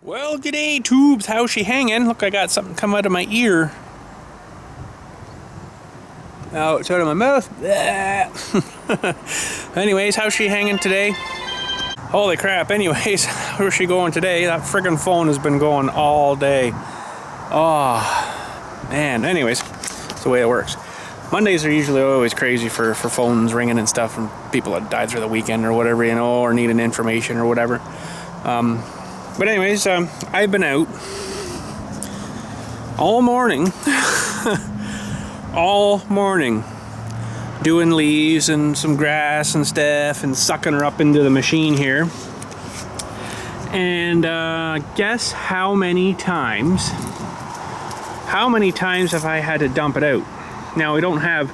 Well, g'day, tubes. How's she hanging? Look, I got something come out of my ear. Oh, it's out of my mouth. Anyways, how's she hanging today? Holy crap. Anyways, where's she going today? That friggin' phone has been going all day. Oh, man. Anyways, it's the way it works. Mondays are usually always crazy for phones ringing and stuff from people that died through the weekend or whatever, you know, or needing information or whatever. But anyways, I've been out all morning, doing leaves and some grass and stuff and sucking her up into the machine here. And guess how many times have I had to dump it out? Now, we don't have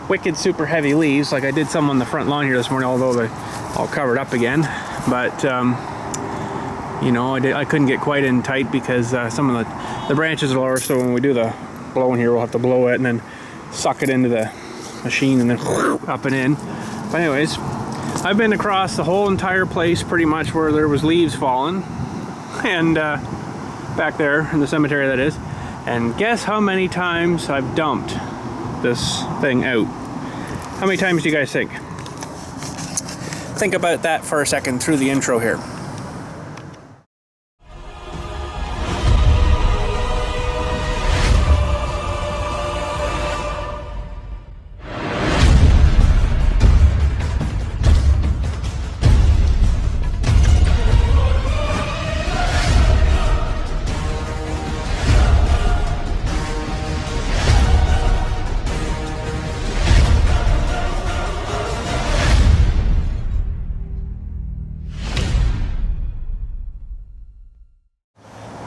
wicked super heavy leaves like I did some on the front lawn here this morning, although they're all covered up again. But you know, I couldn't get quite in tight because some of the branches are lower, so when we do the blowing here, we'll have to blow it and then suck it into the machine and then up and in. But anyways, I've been across the whole entire place pretty much where there was leaves falling, and back there in the cemetery, that is. And guess how many times I've dumped this thing out? How many times do you guys think? Think about that for a second through the intro here.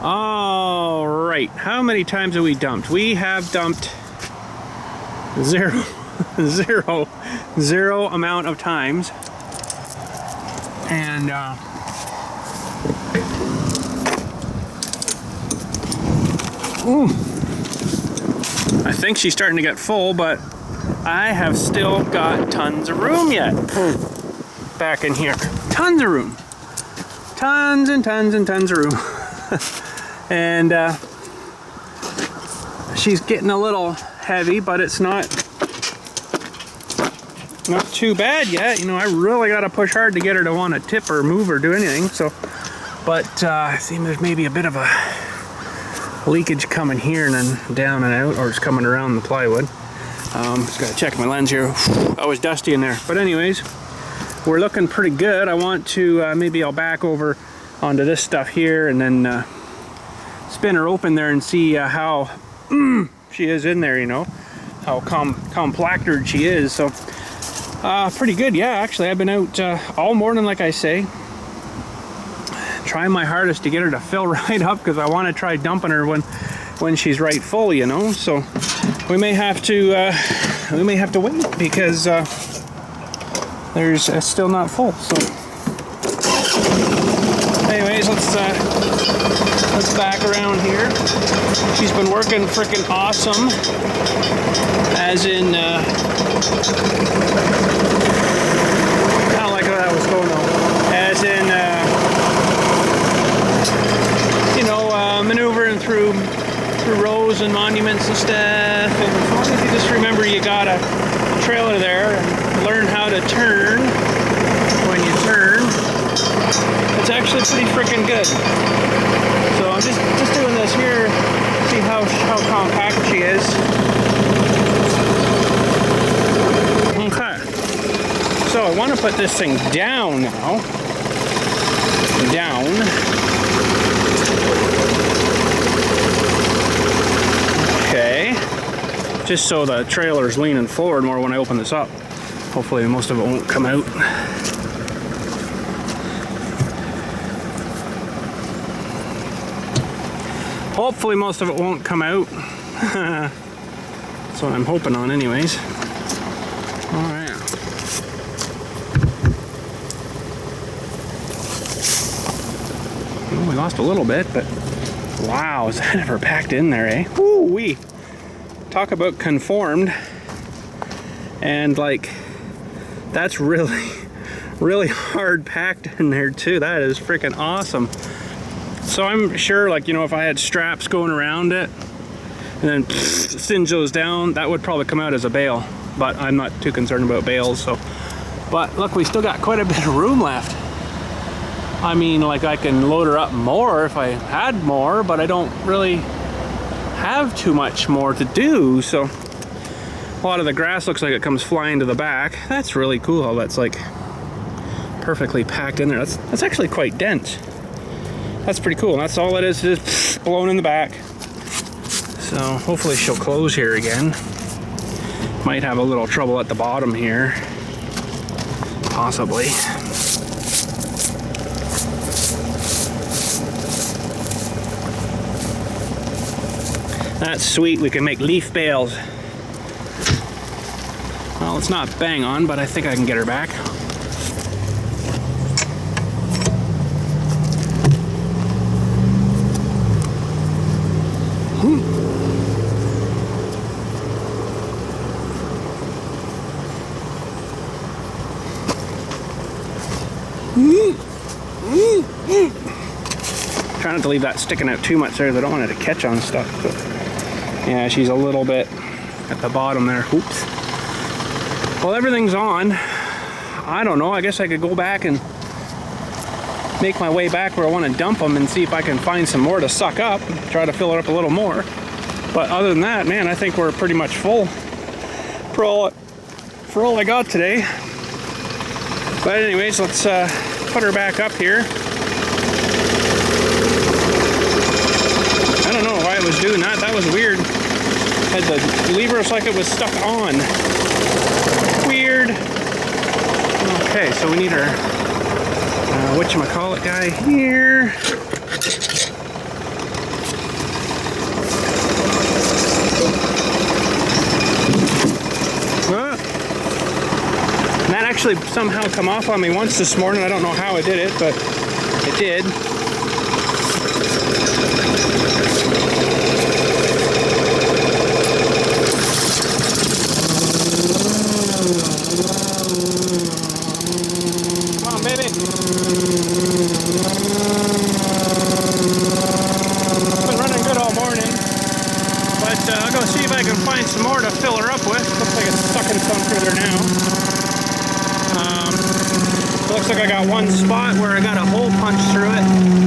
All right, how many times have we dumped? We have dumped zero amount of times. And I think she's starting to get full, but I have still got tons of room yet back in here. Tons of room. Tons and tons and tons of room. And she's getting a little heavy, but it's not too bad yet. You know, I really got to push hard to get her to want to tip or move or do anything. So, but I think there's maybe a bit of a leakage coming here and then down and out, or it's coming around the plywood. Just got to check my lens here. Oh, it's dusty in there. But anyways, we're looking pretty good. I want to maybe I'll back over onto this stuff here and then spin her open there and see how she is in there, you know, how compacted she is. So pretty good. Yeah, actually I've been out all morning, like I say, trying my hardest to get her to fill right up, because I want to try dumping her when she's right full, you know. So we may have to wait, because there's still not full. So anyways, let's back around here. She's been working freaking awesome, as in kind of like how that was going though, as in you know, maneuvering through rows and monuments and stuff. And as long as you just remember you got a trailer there and learn how to turn when you turn, it's actually pretty freaking good. So I'm just doing this here, see how compact she is. Okay. So I want to put this thing down now. Down. Okay. Just so the trailer's leaning forward more when I open this up. Hopefully most of it won't come out. Hopefully most of it won't come out. That's what I'm hoping on anyways. Alright. Well, we lost a little bit, but wow, is that ever packed in there, eh? Woo-wee. Talk about conformed. And like, that's really hard packed in there too. That is freaking awesome. So I'm sure, like, you know, if I had straps going around it and then singe those down, that would probably come out as a bale. But I'm not too concerned about bales, so. But look, we still got quite a bit of room left. I mean, like, I can load her up more if I had more, but I don't really have too much more to do, so a lot of the grass looks like it comes flying to the back. That's really cool how that's like perfectly packed in there. That's actually quite dense. That's pretty cool. That's all it is just blown in the back. So hopefully she'll close here again. Might have a little trouble at the bottom here, possibly. That's sweet, we can make leaf bales. Well, it's not bang on, but I think I can get her back. Try not to leave that sticking out too much there, because I don't want it to catch on stuff. But yeah, she's a little bit at the bottom there. Oops. Well, everything's on. I don't know. I guess I could go back and make my way back where I want to dump them and see if I can find some more to suck up. Try to fill it up a little more. But other than that, man, I think we're pretty much full for all I got today. But anyways, let's put her back up here. I don't know why it was doing that. That was weird. Had the lever, it's like it was stuck on. Weird. Okay, so we need our whatchamacallit guy here. And that actually somehow come off on me once this morning. I don't know how I did it, but it did. Come on, baby. Been running good all morning, but I'll go see if I can find some more to fill her up with. Looks like it's sucking some through there now. Looks like I got one spot where I got a hole punched through it.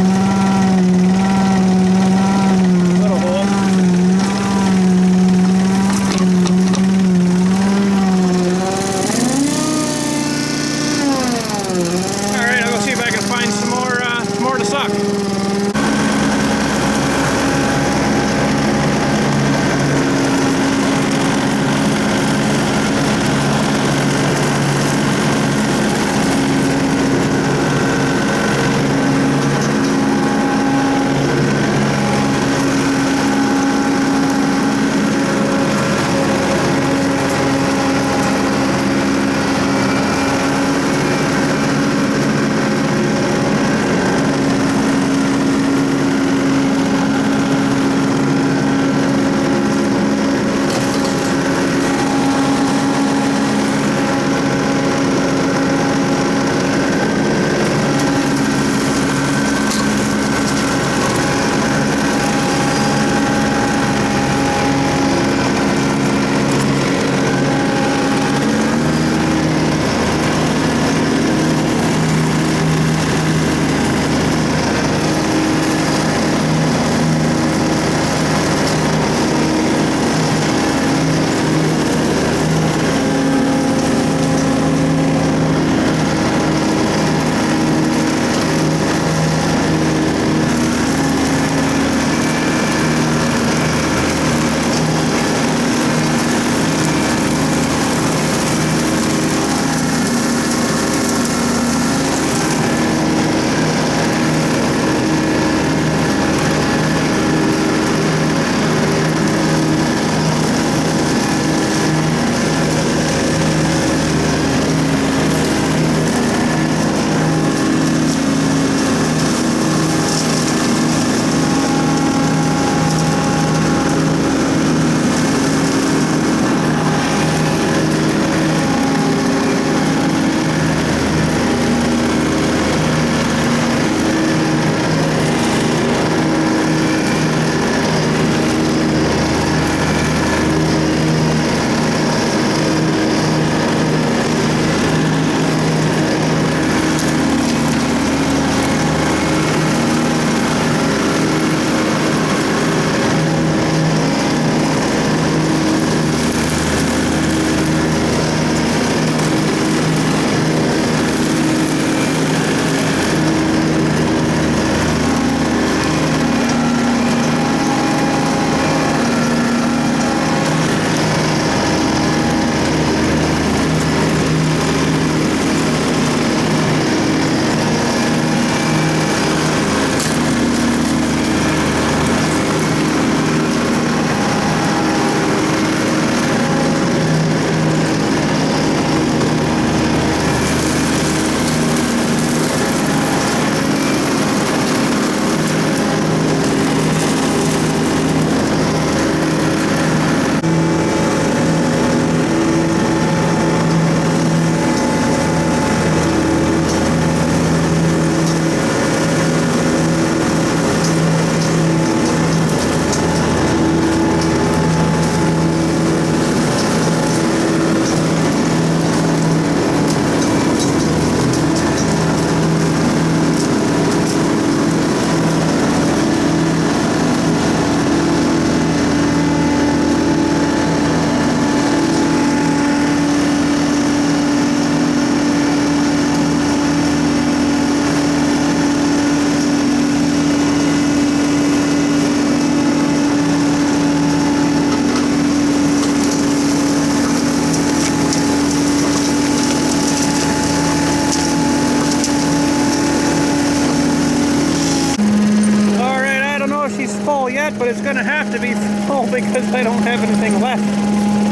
yet, but it's going to have to be full because I don't have anything left.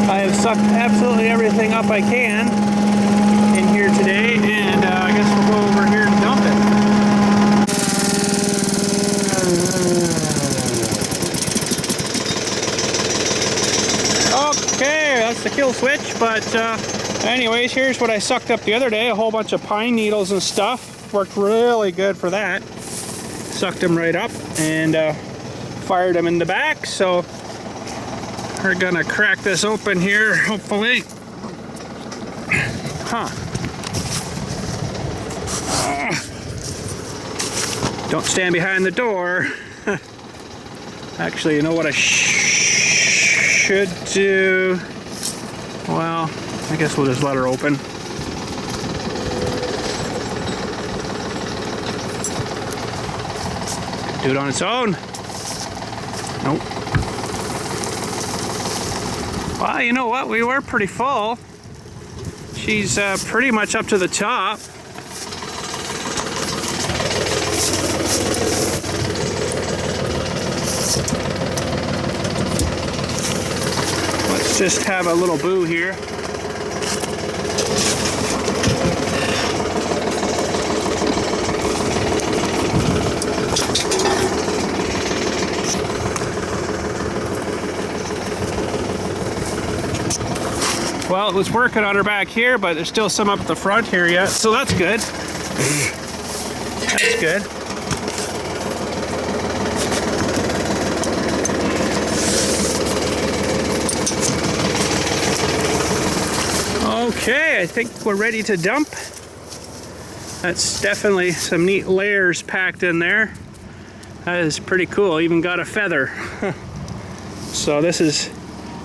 I have sucked absolutely everything up I can in here today, and I guess we'll go over here and dump it. Okay, that's the kill switch, but anyways, here's what I sucked up the other day. A whole bunch of pine needles and stuff. Worked really good for that. Sucked them right up and fired them in the back. So we're gonna crack this open here, hopefully. Don't stand behind the door. Actually, you know what I should do? Well, I guess we'll just let her open. Do it on its own. Nope. Well, you know what? We were pretty full. She's pretty much up to the top. Let's just have a little boo here. Well, it was working on her back here, but there's still some up at the front here yet, so that's good. That's good. Okay, I think we're ready to dump. That's definitely some neat layers packed in there. That is pretty cool, even got a feather. So this is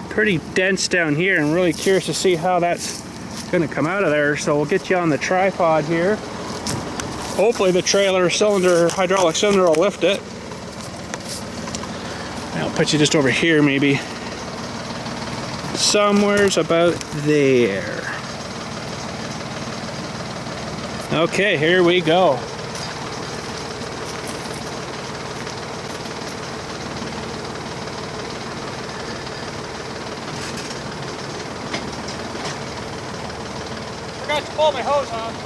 pretty dense down here. I'm really curious to see how that's going to come out of there. So we'll get you on the tripod here. Hopefully the trailer cylinder, hydraulic cylinder will lift it. I'll put you just over here maybe. Somewhere's about there. Okay, here we go. Forgot to pull my hose off.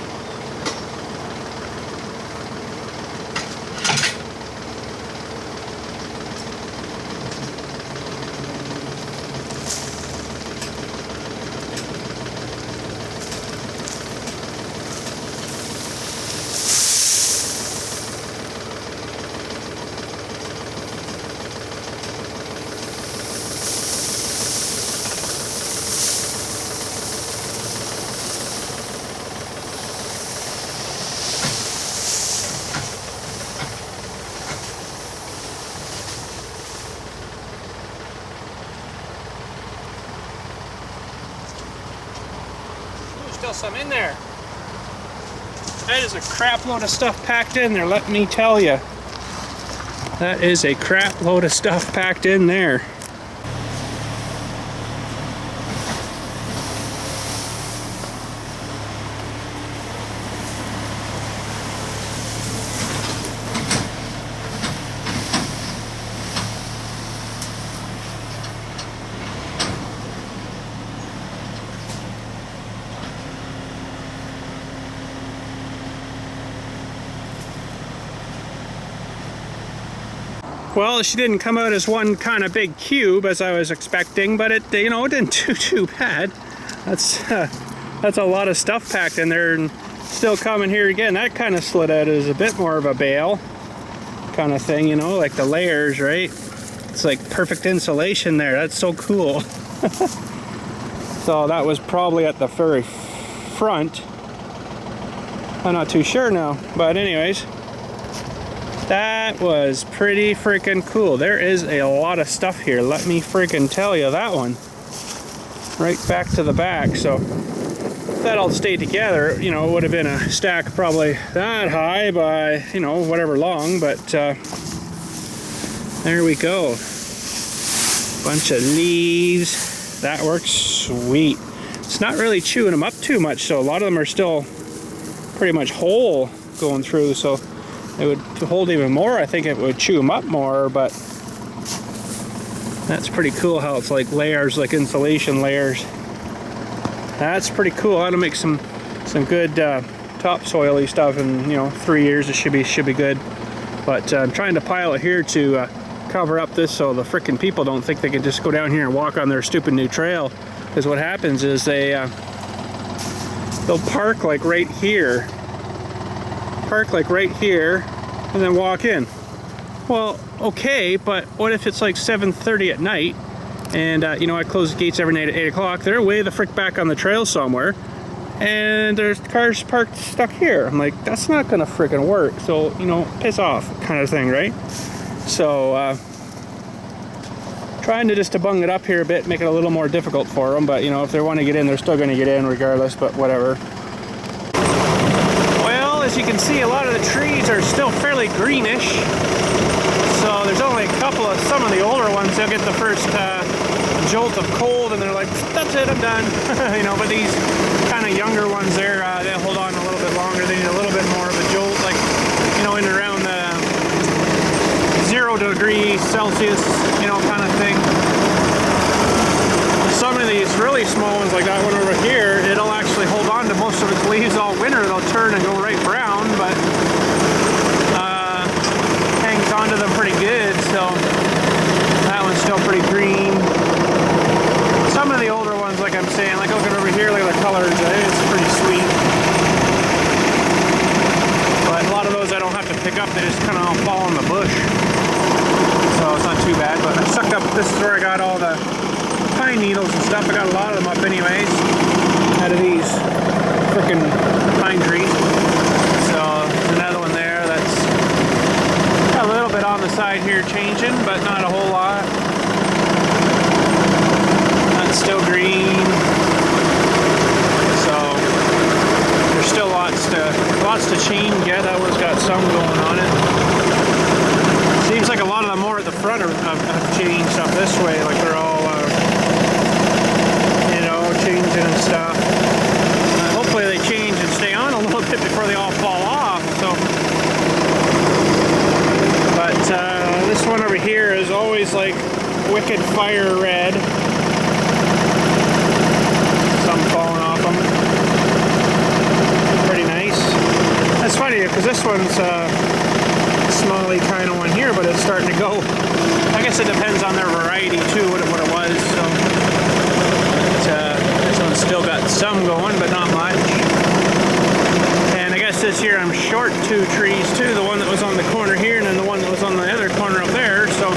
Still some in there. That is a crap load of stuff packed in there, let me tell you. That is a crap load of stuff packed in there. Well, she didn't come out as one kind of big cube as I was expecting, but it, you know, it didn't do too bad. That's a lot of stuff packed in there, and still coming here again. That kind of slid out as a bit more of a bale kind of thing, you know, like the layers, right? It's like perfect insulation there. That's so cool. So that was probably at the very front. I'm not too sure now, but anyways. That was pretty freaking cool. There is a lot of stuff here, let me freaking tell you. That one right back to the back. So if that all stayed together, you know, it would have been a stack probably that high by, you know, whatever long, but there we go. Bunch of leaves. That works sweet. It's not really chewing them up too much, so a lot of them are still pretty much whole going through, so it would hold even more. I think it would chew them up more, but That's pretty cool how it's like layers, like insulation layers. That's pretty cool. I ought to make some good topsoil-y stuff in 3 years. It should be good. But I'm trying to pile it here to cover up this so the frickin' people don't think they can just go down here and walk on their stupid new trail. Because what happens is they'll park like right here. And then walk in. Well, okay, but what if it's like 7:30 at night and I close the gates every night at 8 o'clock. They're way the frick back on the trail somewhere and there's cars parked stuck here. I'm like, that's not gonna frickin' work. So, piss off kind of thing, right? So, trying to just to bung it up here a bit, make it a little more difficult for them, but if they want to get in, they're still gonna get in regardless, but whatever. As you can see, a lot of the trees are still fairly greenish, so there's only a couple of some of the older ones. They'll get the first jolt of cold and they're like, that's it, I'm done. But these kind of younger ones there, they'll hold on a little bit longer. They need a little bit more of a jolt, like in around 0 degrees Celsius, kind of thing. Some of these really small ones, like that one over here, it'll actually hold on to most of its leaves all winter. They'll turn and go right brown, but hangs on to them pretty good. So that one's still pretty green. Some of the older ones, like I'm saying, like looking over here, look at the colors. It's pretty sweet. But a lot of those I don't have to pick up. They just kind of all fall in the bush. So it's not too bad. But I sucked up. This is where I got all the pine needles and stuff. I got a lot of them up anyways out of these frickin' pine trees. So there's another one there that's a little bit on the side here changing, but not a whole lot. That's still green. So there's still lots to change yet. That one's got some going on it. Seems like a lot of them more at the front have changed up this way, like they're all changing and stuff. Hopefully they change and stay on a little bit before they all fall off. So, but this one over here is always like wicked fire red. Some falling off them. Pretty nice. That's funny because this one's a smally kind of one here, but it's starting to go. I guess it depends on their variety too, what it was. So. This one's still got some going, but not much. And I guess this year I'm short 2 trees too. The one that was on the corner here and then the one that was on the other corner up there. So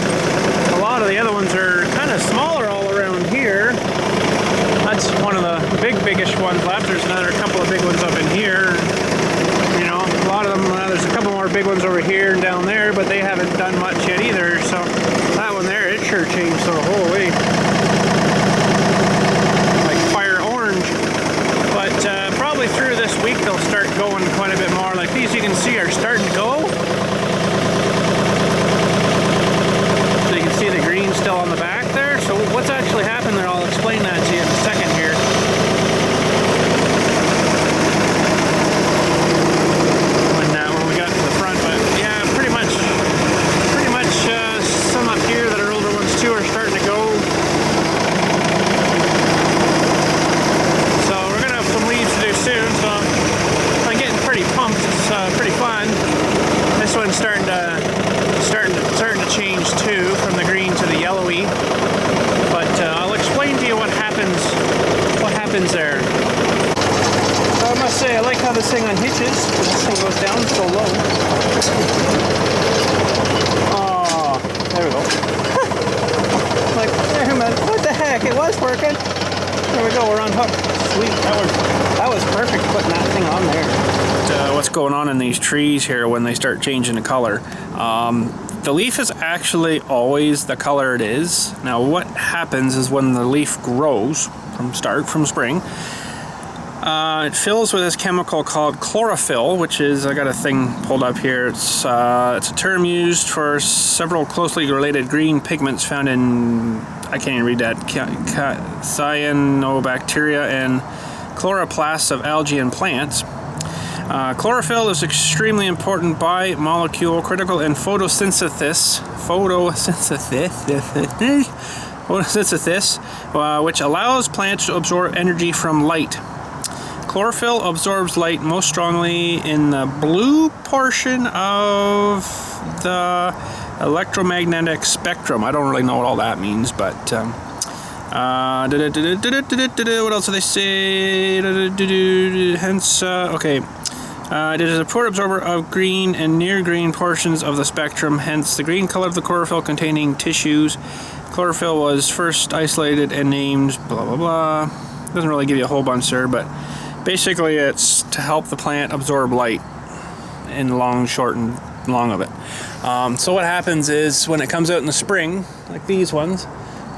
a lot of the other ones are kind of smaller all around here. That's one of the biggest ones left. There's another couple of big ones up in here. A lot of them, there's a couple more big ones over here and down there, but they haven't done much yet either. So that one there, it sure changed the whole way. But probably through this week they'll start going quite a bit more. Like these you can see are starting to go. So you can see the green still on the back there. So what's actually happened there, I'll explain that to you in a second here. When we got to the front, but yeah, pretty much some up here that are older ones too are starting to go. Soon, so I'm getting pretty pumped. It's pretty fun. This one's starting to change too, from the green to the yellowy. But I'll explain to you what happens there. So I must say I like how this thing unhitches. This thing goes down so low. Oh, there we go. Like, what the heck? It was working. There we go. We're on hook. Sweet. That was perfect putting that thing on there. What's going on in these trees here when they start changing the color? The leaf is actually always the color it is. Now what happens is when the leaf grows from spring, it fills with this chemical called chlorophyll, which is, I got a thing pulled up here. It's a term used for several closely related green pigments found in, I can't even read that, cyanobacteria and chloroplasts of algae and plants. Chlorophyll is extremely important biomolecule, critical in photosynthesis, which allows plants to absorb energy from light. Chlorophyll absorbs light most strongly in the blue portion of the electromagnetic spectrum. I don't really know what all that means, but what else do they say? Hence, okay. It is a poor absorber of green and near green portions of the spectrum, hence the green color of the chlorophyll containing tissues. Chlorophyll was first isolated and named blah blah blah. Doesn't really give you a whole bunch there, but basically it's to help the plant absorb light in long, short, and long of it. So what happens is when it comes out in the spring, like these ones,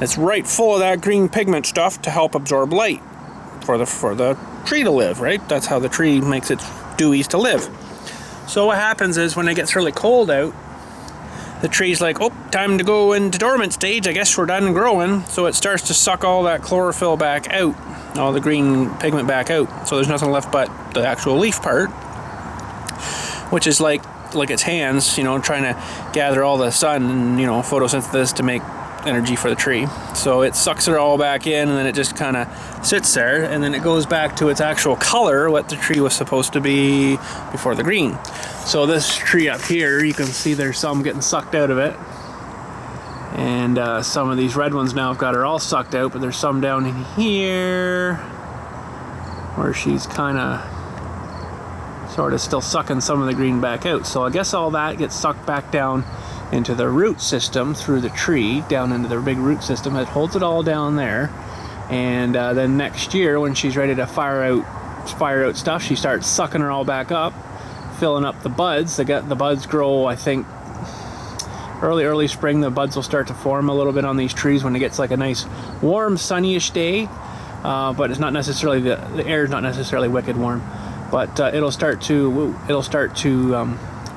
it's right full of that green pigment stuff to help absorb light for the tree to live, right? That's how the tree makes its dewies to live. So what happens is when it gets really cold out, the tree's like, oh, time to go into dormant stage. I guess we're done growing. So it starts to suck all that chlorophyll back out, all the green pigment back out. So there's nothing left but the actual leaf part, which is like its hands, you know, trying to gather all the sun and, you know, photosynthesis to make energy for the tree. So it sucks it all back in, and then it just kind of sits there, and then it goes back to its actual color, what the tree was supposed to be before the green. So this tree up here, you can see there's some getting sucked out of it, and some of these red ones now have got her all sucked out, but there's some down in here where she's kind of sort of still sucking some of the green back out. So I guess all that gets sucked back down into the root system through the tree, down into the big root system. It holds it all down there, and then next year when she's ready to fire out stuff, she starts sucking her all back up, filling up the buds. The buds grow, I think, early spring. The buds will start to form a little bit on these trees when it gets like a nice warm sunnyish day, but it's not necessarily the air is not necessarily wicked warm, but it'll start to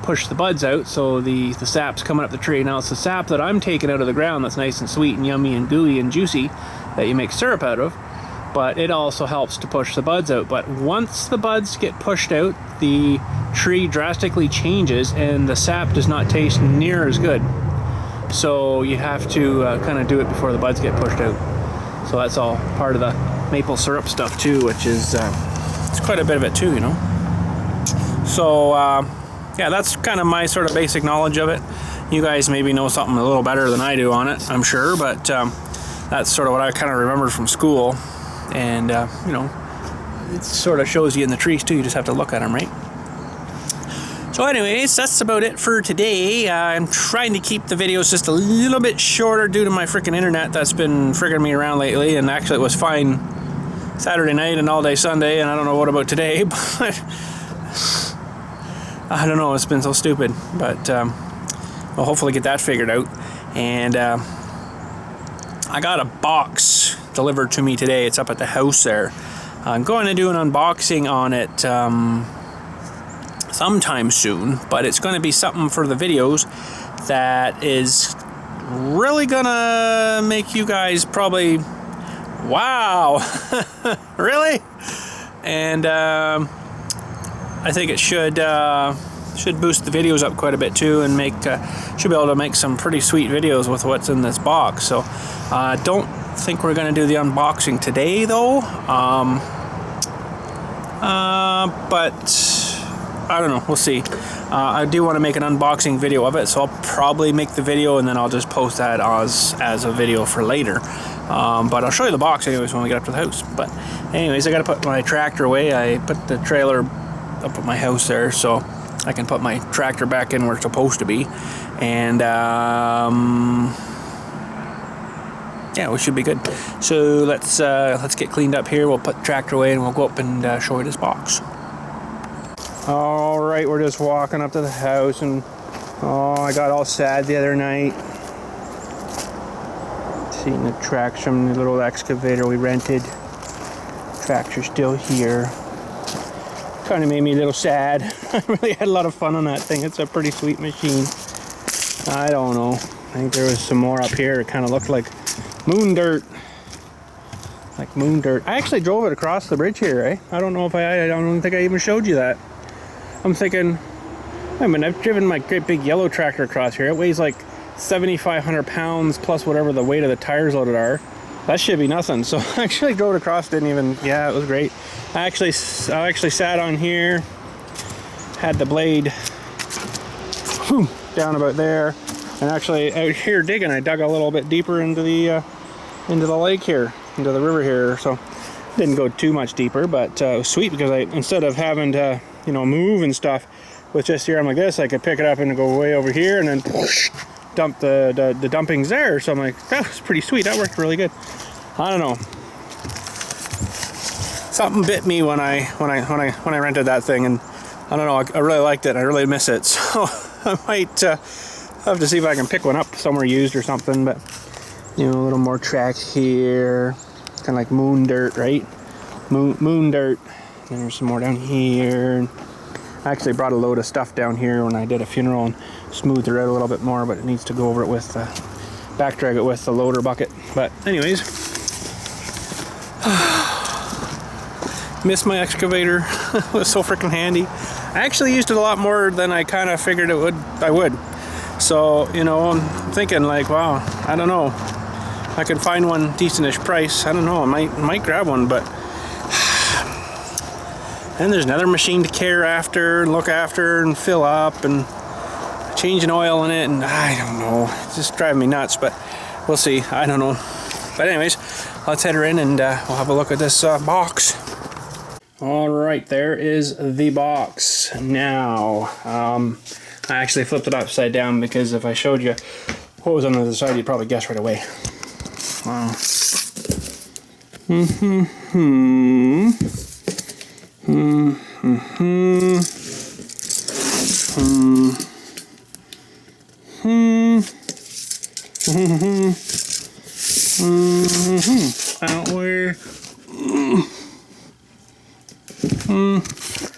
push the buds out, so the sap's coming up the tree. Now it's the sap that I'm taking out of the ground that's nice and sweet and yummy and gooey and juicy that you make syrup out of, but it also helps to push the buds out. But once the buds get pushed out, the tree drastically changes and the sap does not taste near as good. So you have to kind of do it before the buds get pushed out. So that's all part of the maple syrup stuff too, which is it's quite a bit of it too, you know. So yeah, that's kind of my sort of basic knowledge of it. You guys maybe know something a little better than I do on it, I'm sure, but that's sort of what I kind of remembered from school. And, you know, it sort of shows you in the trees too, you just have to look at them, right? So anyways, that's about it for today. I'm trying to keep the videos just a little bit shorter due to my freaking internet that's been frigging me around lately, and actually it was fine Saturday night and all day Sunday, and I don't know what about today, but I don't know, it's been so stupid, but we'll hopefully get that figured out. And I got a box delivered to me today. It's up at the house there. I'm going to do an unboxing on it sometime soon, but it's going to be something for the videos that is really gonna make you guys probably, wow, really? And I think it should boost the videos up quite a bit too, and should be able to make some pretty sweet videos with what's in this box. So don't think we're going to do the unboxing today though, but I don't know, we'll see. I do want to make an unboxing video of it, so I'll probably make the video and then I'll just post that as a video for later. But I'll show you the box anyways when we get up to the house. But anyways, I got to put my tractor away. I put the trailer up at my house there, so I can put my tractor back in where it's supposed to be. And yeah, we should be good. So let's get cleaned up here. We'll put the tractor away and we'll go up and show you this box. All right, we're just walking up to the house, and oh, I got all sad the other night seeing the tracks from the little excavator we rented. Tractor's still here. Kind of made me a little sad. I really had a lot of fun on that thing. It's a pretty sweet machine. I don't know. I think there was some more up here. It kind of looked like moon dirt. Like moon dirt. I actually drove it across the bridge here, eh? I don't know if I don't think I even showed you that. I'm thinking, I mean, I've driven my great big yellow tractor across here. It weighs like 7,500 pounds plus whatever the weight of the tires loaded are. That should be nothing. So I actually drove it across, didn't even, yeah, it was great. I actually sat on here, had the blade down about there, and actually out here digging, I dug a little bit deeper into the lake here, into the river here. So didn't go too much deeper, but it was sweet because instead of having to, you know, move and stuff with just the arm like this, I could pick it up and go way over here and then whoosh, dump the dumpings there. So I'm like, that was pretty sweet. That worked really good. I don't know. Something bit me when I rented that thing, and I don't know. I really liked it. I really miss it. So I might have to see if I can pick one up somewhere used or something. But you know, a little more track here, kind of like moon dirt, right? Moon dirt. And there's some more down here. I actually brought a load of stuff down here when I did a funeral and smoothed it out a little bit more, but it needs to go over it with back drag it with the loader bucket. But anyways, miss my excavator. It was so freaking handy. I actually used it a lot more than I kind of figured I would. So, you know, I'm thinking like, wow, I don't know. I could find one decentish price. I don't know. I might grab one, but then there's another machine to care after and look after and fill up and changing oil in it, and I don't know. It's just driving me nuts, but we'll see. I don't know. But anyways, let's head her in and we'll have a look at this box. All right, there is the box. Now, I actually flipped it upside down because if I showed you what was on the other side, you'd probably guess right away. Wow.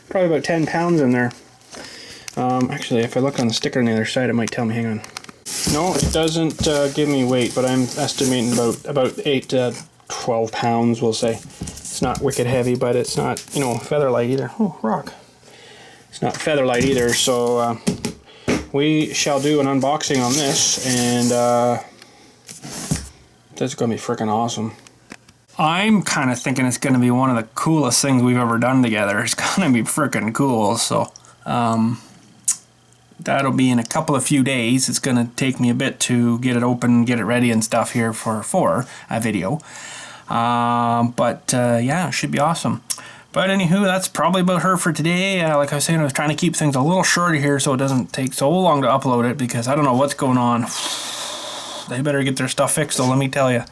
Probably about 10 pounds in there. Actually, if I look on the sticker on the other side, it might tell me. Hang on. No, it doesn't give me weight, but I'm estimating about 8 to 12 pounds, we'll say. It's not wicked heavy, but it's not, you know, feather light either. Oh, rock. It's not feather light either, so we shall do an unboxing on this, and that's going to be freaking awesome. I'm kind of thinking it's going to be one of the coolest things we've ever done together. It's going to be freaking cool, so that'll be in a few days. It's going to take me a bit to get it open, get it ready and stuff here for a video. But yeah, it should be awesome. But anywho, that's probably about her for today. Like I was saying, I was trying to keep things a little shorter here so it doesn't take so long to upload it, because I don't know what's going on. They better get their stuff fixed, though, let me tell you.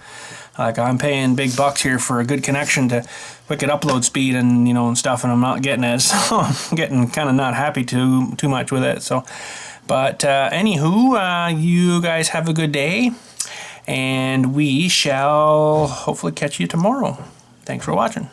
Like, I'm paying big bucks here for a good connection to wicked upload speed and, you know, and stuff, and I'm not getting it. So I'm getting kind of not happy too much with it. So, but anywho, you guys have a good day, and we shall hopefully catch you tomorrow. Thanks for watching.